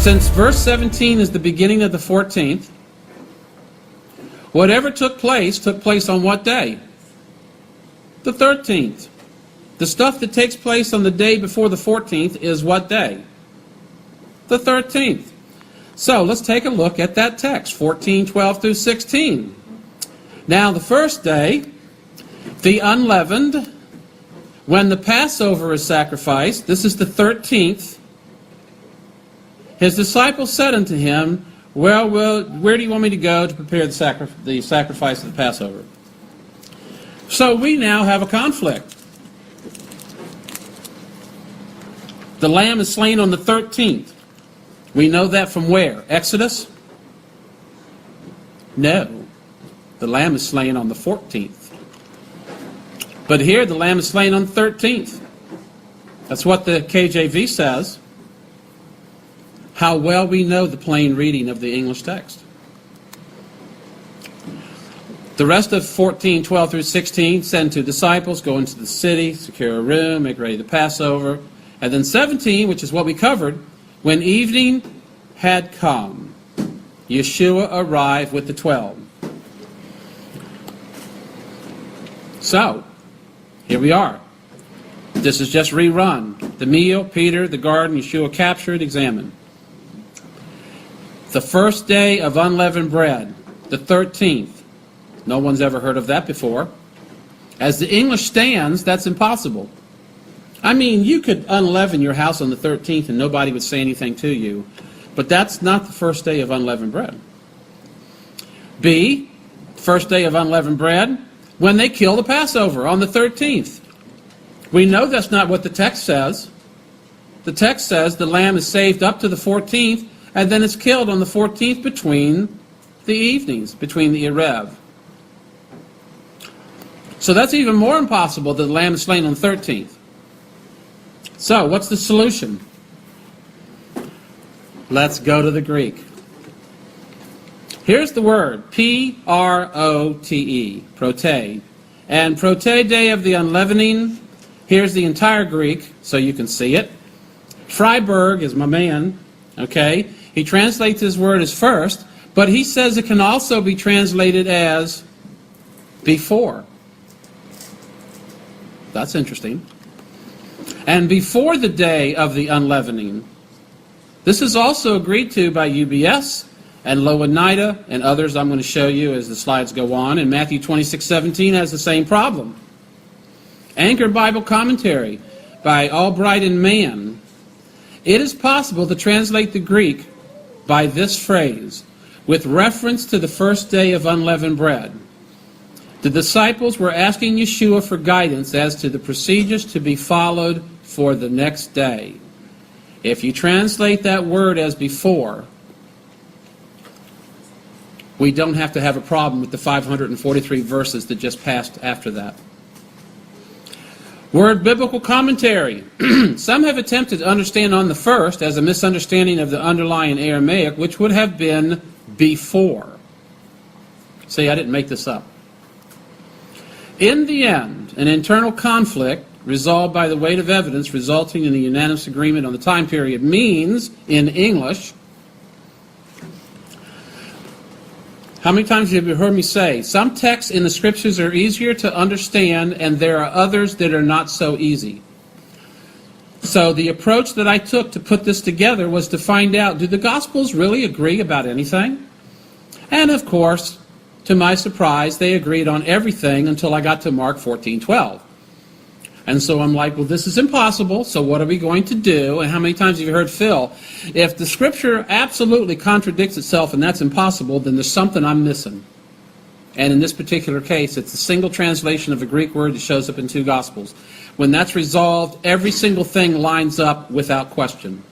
Since verse 17 is the beginning of the 14th, whatever took place on what day? The 13th. The stuff that takes place on the day before the 14th is what day? The 13th. So let's take a look at that text, 14:12 through 16. Now the first day, the unleavened, when the Passover is sacrificed, this is the 13th, his disciples said unto him, well, where do you want me to go to prepare the sacrifice of the Passover? So we now have a conflict. The lamb is slain on the 13th. We know that from where? Exodus? No. The lamb is slain on the 14th. But here the lamb is slain on the 13th. That's what the KJV says. How well we know the plain reading of the English text. The rest of 14:12 through 16, send two disciples, go into the city, secure a room, make ready the Passover. And then 17, which is what we covered, when evening had come, Yeshua arrived with the 12. So, here we are. This is just rerun. The meal, Peter, the garden, Yeshua captured, examined. The first day of unleavened bread, the 13th. No one's ever heard of that before. As the English stands, that's impossible. I mean, you could unleaven your house on the 13th and nobody would say anything to you, but that's not the first day of unleavened bread. B, first day of unleavened bread, when they kill the Passover on the 13th. We know that's not what the text says. The text says the lamb is saved up to the 14th, and then it's killed on the 14th between the evenings, between the Erev. So that's even more impossible that the lamb is slain on the 13th. So, what's the solution? Let's go to the Greek. Here's the word, P-R-O-T-E, prote. And prote, day of the unleavening, here's the entire Greek, so you can see it. Freiberg is my man, okay? He translates his word as first, but he says it can also be translated as before. That's interesting. And before the day of the unleavening. This is also agreed to by UBS and Louw-Nida and others I'm going to show you as the slides go on. And Matthew 26:17 has the same problem. Anchor Bible Commentary by Albright and Mann. It is possible to translate the Greek by this phrase, with reference to the first day of unleavened bread. The disciples were asking Yeshua for guidance as to the procedures to be followed for the next day. If you translate that word as before, we don't have to have a problem with the 543 verses that just passed after that. Word biblical commentary. Some have attempted to understand on the first as a misunderstanding of the underlying Aramaic, which would have been before. See, I didn't make this up. In the end, an internal conflict resolved by the weight of evidence resulting in a unanimous agreement on the time period means, in English, how many times have you heard me say, some texts in the Scriptures are easier to understand and there are others that are not so easy. So the approach that I took to put this together was to find out, do the Gospels really agree about anything? And of course, to my surprise, they agreed on everything until I got to Mark 14:12. And so I'm like, well, this is impossible, so what are we going to do? And how many times have you heard Phil, if the Scripture absolutely contradicts itself and that's impossible, then there's something I'm missing. And in this particular case, it's a single translation of a Greek word that shows up in two Gospels. When that's resolved, every single thing lines up without question.